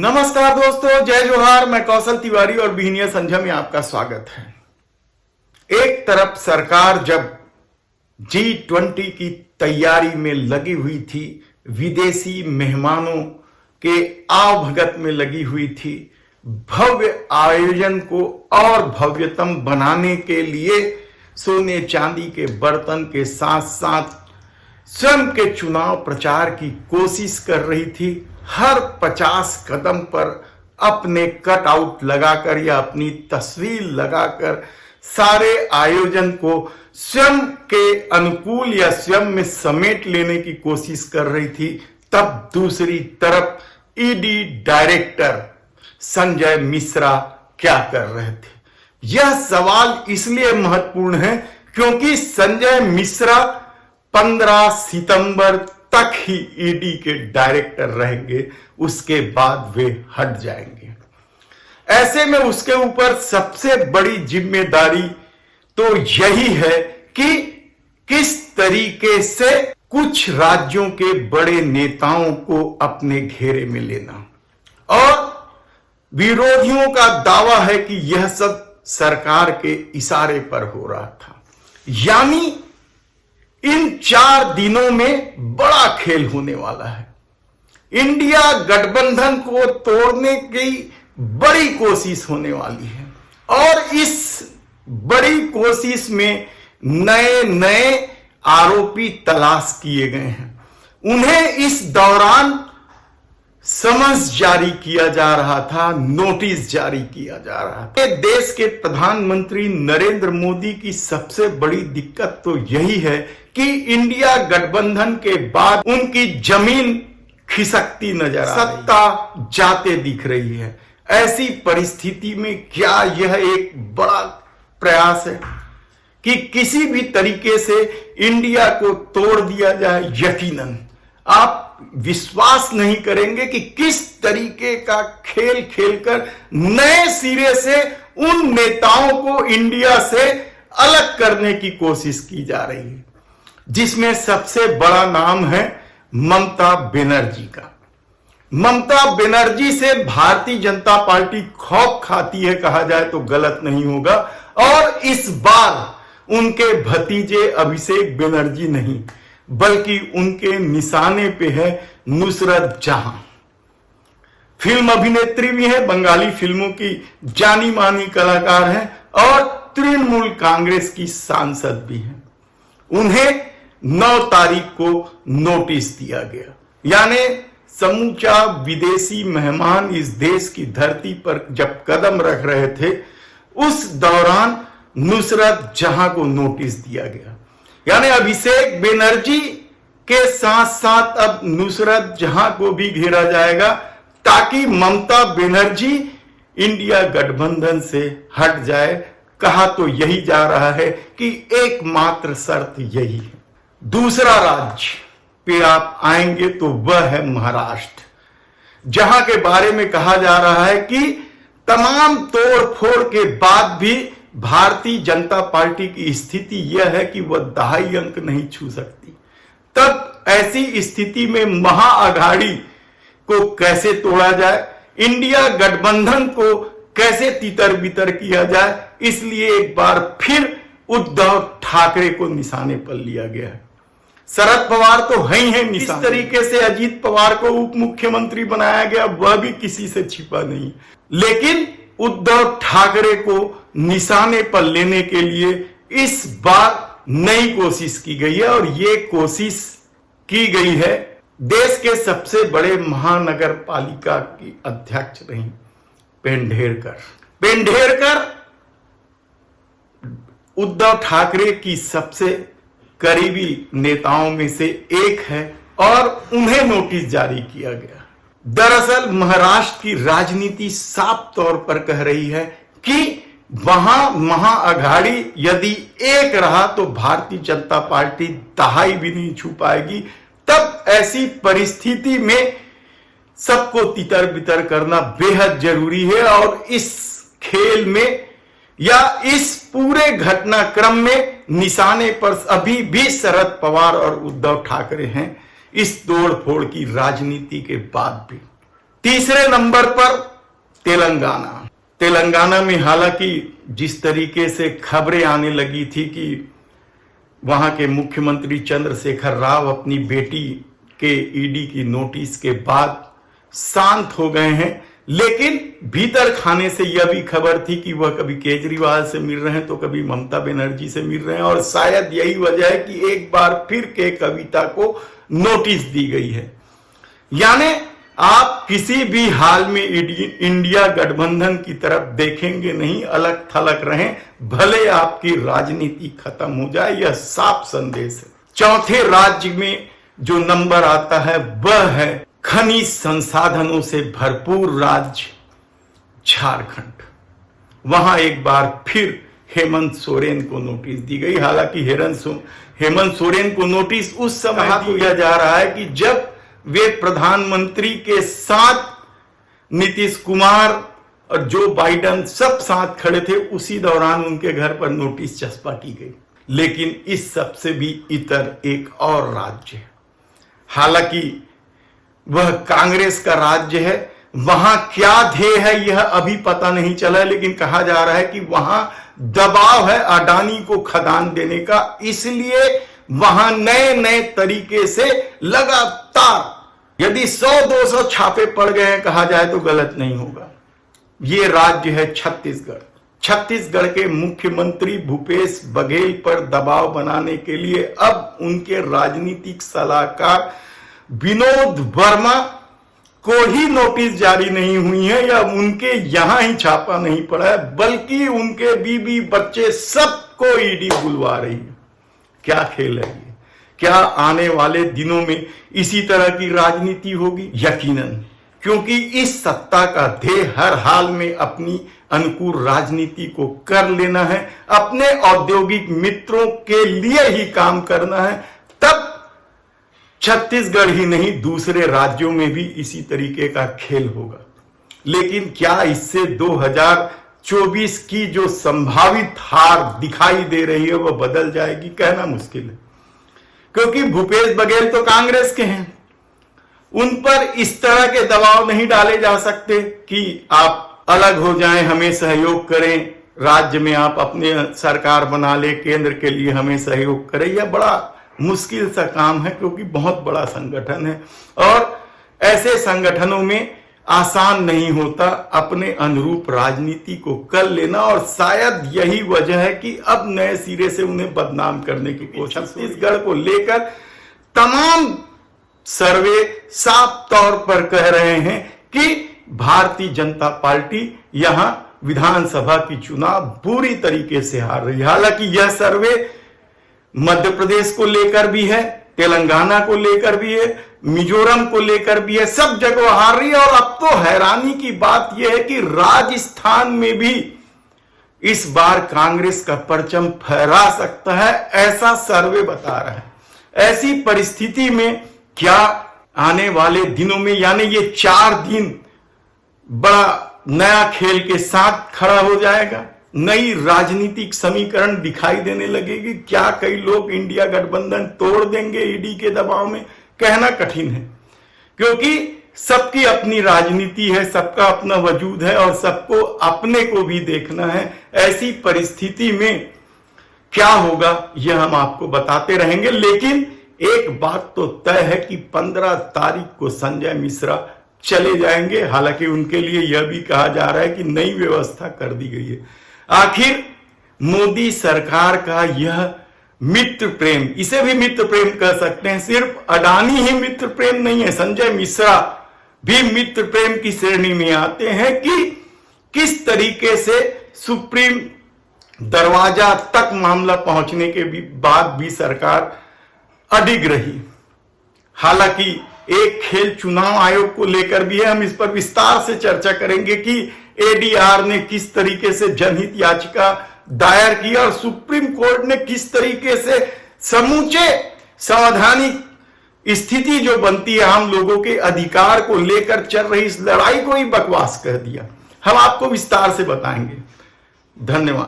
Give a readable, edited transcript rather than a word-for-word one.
नमस्कार दोस्तों, जय जोहार। मैं कौशल तिवारी और बिहनिया संझा में आपका स्वागत है। एक तरफ सरकार जब G20 की तैयारी में लगी हुई थी, विदेशी मेहमानों के आवभगत में लगी हुई थी, भव्य आयोजन को और भव्यतम बनाने के लिए सोने चांदी के बर्तन के साथ साथ स्वयं के चुनाव प्रचार की कोशिश कर रही थी। हर 50 कदम पर अपने कटआउट लगाकर या अपनी तस्वीर लगाकर सारे आयोजन को स्वयं के अनुकूल या स्वयं में समेट लेने की कोशिश कर रही थी। तब दूसरी तरफ ईडी डायरेक्टर संजय मिश्रा क्या कर रहे थे? यह सवाल इसलिए महत्वपूर्ण है क्योंकि संजय मिश्रा 15 सितंबर तक ही ईडी के डायरेक्टर रहेंगे, उसके बाद वे हट जाएंगे। ऐसे में उसके ऊपर सबसे बड़ी जिम्मेदारी तो यही है कि किस तरीके से कुछ राज्यों के बड़े नेताओं को अपने घेरे में लेना। और विरोधियों का दावा है कि यह सब सरकार के इशारे पर हो रहा था। यानी इन 4 दिनों में बड़ा खेल होने वाला है। इंडिया गठबंधन को तोड़ने की बड़ी कोशिश होने वाली है और इस बड़ी कोशिश में नए नए आरोपी तलाश किए गए हैं। उन्हें इस दौरान समन्स जारी किया जा रहा था, नोटिस जारी किया जा रहा था। देश के प्रधानमंत्री नरेंद्र मोदी की सबसे बड़ी दिक्कत तो यही है कि इंडिया गठबंधन के बाद उनकी जमीन खिसकती नजर आ रही है, सत्ता जाते दिख रही है। ऐसी परिस्थिति में क्या यह एक बड़ा प्रयास है कि किसी भी तरीके से इंडिया को तोड़ दिया जाए? यकीनन आप विश्वास नहीं करेंगे कि किस तरीके का खेल खेलकर नए सिरे से उन नेताओं को इंडिया से अलग करने की कोशिश की जा रही है, जिसमें सबसे बड़ा नाम है ममता बनर्जी का। ममता बनर्जी से भारतीय जनता पार्टी खौफ खाती है, कहा जाए तो गलत नहीं होगा। और इस बार उनके भतीजे अभिषेक बनर्जी नहीं बल्कि उनके निशाने पे है नुसरत जहां। फिल्म अभिनेत्री भी है, बंगाली फिल्मों की जानी मानी कलाकार है और तृणमूल कांग्रेस की सांसद भी है। उन्हें 9 तारीख को नोटिस दिया गया। यानी समूचा विदेशी मेहमान इस देश की धरती पर जब कदम रख रहे थे, उस दौरान नुसरत जहां को नोटिस दिया गया। यानी अभिषेक बनर्जी के साथ साथ अब नुसरत जहां को भी घेरा जाएगा ताकि ममता बनर्जी इंडिया गठबंधन से हट जाए। कहा तो यही जा रहा है कि एकमात्र शर्त यही है। दूसरा राज्य पे आप आएंगे तो वह है महाराष्ट्र, जहां के बारे में कहा जा रहा है कि तमाम तोड़ फोड़ के बाद भी भारतीय जनता पार्टी की स्थिति यह है कि वह 2.5 अंक नहीं छू सकती। तब ऐसी स्थिति में महाअघाड़ी को कैसे तोड़ा जाए, इंडिया गठबंधन को कैसे तितर बितर किया जाए, इसलिए एक बार फिर उद्धव ठाकरे को निशाने पर लिया गया है। शरद पवार तो है ही है निशाने। इस तरीके से अजीत पवार को उप मुख्यमंत्री बनाया गया, वह भी किसी से छिपा नहीं। लेकिन उद्धव ठाकरे को निशाने पर लेने के लिए इस बार नई कोशिश की गई है और ये कोशिश की गई है देश के सबसे बड़े महानगर पालिका की अध्यक्ष रही पेंढेरकर। पेंढेरकर उद्धव ठाकरे की सबसे करीबी नेताओं में से एक है और उन्हें नोटिस जारी किया गया। दरअसल महाराष्ट्र की राजनीति साफ तौर पर कह रही है कि वहां महाअघाड़ी यदि एक रहा तो भारतीय जनता पार्टी 2.5 भी नहीं छू पाएगी। तब ऐसी परिस्थिति में सबको तितर बितर करना बेहद जरूरी है और इस खेल में या इस पूरे घटनाक्रम में निशाने पर अभी भी शरद पवार और उद्धव ठाकरे हैं, इस तोड़ फोड़ की राजनीति के बाद भी। तीसरे नंबर पर तेलंगाना में हालांकि जिस तरीके से खबरें आने लगी थी कि वहां के मुख्यमंत्री चंद्रशेखर राव अपनी बेटी के ईडी की नोटिस के बाद शांत हो गए हैं, लेकिन भीतर खाने से यह भी खबर थी कि वह कभी केजरीवाल से मिल रहे हैं तो कभी ममता बनर्जी से मिल रहे हैं, और शायद यही वजह है कि एक बार फिर के कविता को नोटिस दी गई है। यानी आप किसी भी हाल में इंडिया गठबंधन की तरफ देखेंगे नहीं, अलग थलग रहें, भले आपकी राजनीति खत्म हो जाए, यह साफ संदेश है। चौथे राज्य में जो नंबर आता है वह है खनिज संसाधनों से भरपूर राज्य झारखंड। वहां एक बार फिर हेमंत सोरेन को नोटिस दी गई। हालांकि हेमंत सोरेन को नोटिस उस समय दिया जा रहा है कि जब वे प्रधानमंत्री के साथ नीतीश कुमार और जो बाइडेन सब साथ खड़े थे, उसी दौरान उनके घर पर नोटिस चस्पा की गई। लेकिन इस सब से भी इतर एक और राज्य है, हालांकि वह कांग्रेस का राज्य है। वहां क्या ध्येय है यह अभी पता नहीं चला, लेकिन कहा जा रहा है कि वहां दबाव है अडानी को खदान देने का, इसलिए वहां नए नए तरीके से लगातार यदि 100-200 छापे पड़ गए हैं कहा जाए तो गलत नहीं होगा। यह राज्य है छत्तीसगढ़। छत्तीसगढ़ के मुख्यमंत्री भूपेश बघेल पर दबाव बनाने के लिए अब उनके राजनीतिक सलाहकार विनोद वर्मा को ही नोटिस जारी नहीं हुई है या उनके यहां ही छापा नहीं पड़ा है, बल्कि उनके बीबी बच्चे सबको ईडी बुलवा रही है। क्या खेल है ये? क्या आने वाले दिनों में इसी तरह की राजनीति होगी? यकीनन, क्योंकि इस सत्ता का ध्येय हर हाल में अपनी अनुकूल राजनीति को कर लेना है, अपने औद्योगिक मित्रों के लिए ही काम करना है। तब छत्तीसगढ़ ही नहीं दूसरे राज्यों में भी इसी तरीके का खेल होगा। लेकिन क्या इससे 2024 की जो संभावित हार दिखाई दे रही है वह बदल जाएगी? कहना मुश्किल है, क्योंकि भूपेश बघेल तो कांग्रेस के हैं, उन पर इस तरह के दबाव नहीं डाले जा सकते कि आप अलग हो जाएं, हमें सहयोग करें, राज्य में आप अपने सरकार बना ले, केंद्र के लिए हमें सहयोग करें। यह बड़ा मुश्किल सा काम है, क्योंकि बहुत बड़ा संगठन है और ऐसे संगठनों में आसान नहीं होता अपने अनुरूप राजनीति को कर लेना, और शायद यही वजह है कि अब नए सिरे से उन्हें बदनाम करने की कोशिश। छत्तीसगढ़ को लेकर तमाम सर्वे साफ तौर पर कह रहे हैं कि भारतीय जनता पार्टी यहां विधानसभा की चुनाव बुरी तरीके से हार रही है। हालांकि यह सर्वे मध्य प्रदेश को लेकर भी है, तेलंगाना को लेकर भी है, मिजोरम को लेकर भी है, सब जगह हार रही है। और अब तो हैरानी की बात यह है कि राजस्थान में भी इस बार कांग्रेस का परचम फहरा सकता है, ऐसा सर्वे बता रहा है। ऐसी परिस्थिति में क्या आने वाले दिनों में, यानी ये 4 दिन बड़ा नया खेल के साथ खड़ा हो जाएगा, नई राजनीतिक समीकरण दिखाई देने लगेगी। क्या कई लोग इंडिया गठबंधन तोड़ देंगे ईडी के दबाव में? कहना कठिन है, क्योंकि सबकी अपनी राजनीति है, सबका अपना वजूद है और सबको अपने को भी देखना है। ऐसी परिस्थिति में क्या होगा यह हम आपको बताते रहेंगे, लेकिन एक बात तो तय है कि 15 तारीख को संजय मिश्रा चले जाएंगे। हालांकि उनके लिए यह भी कहा जा रहा है कि नई व्यवस्था कर दी गई है। आखिर मोदी सरकार का यह मित्र प्रेम, इसे भी मित्र प्रेम कह सकते हैं, सिर्फ अडानी ही मित्र प्रेम नहीं है, संजय मिश्रा भी मित्र प्रेम की श्रेणी में आते हैं कि किस तरीके से सुप्रीम दरवाजा तक मामला पहुंचने के बाद भी सरकार अडिग रही। हालांकि एक खेल चुनाव आयोग को लेकर भी है, हम इस पर विस्तार से चर्चा करेंगे कि एडीआर ने किस तरीके से जनहित याचिका दायर की और सुप्रीम कोर्ट ने किस तरीके से समूचे संवैधानिक स्थिति जो बनती है आम लोगों के अधिकार को लेकर चल रही इस लड़ाई को ही बकवास कह दिया। हम आपको विस्तार से बताएंगे। धन्यवाद।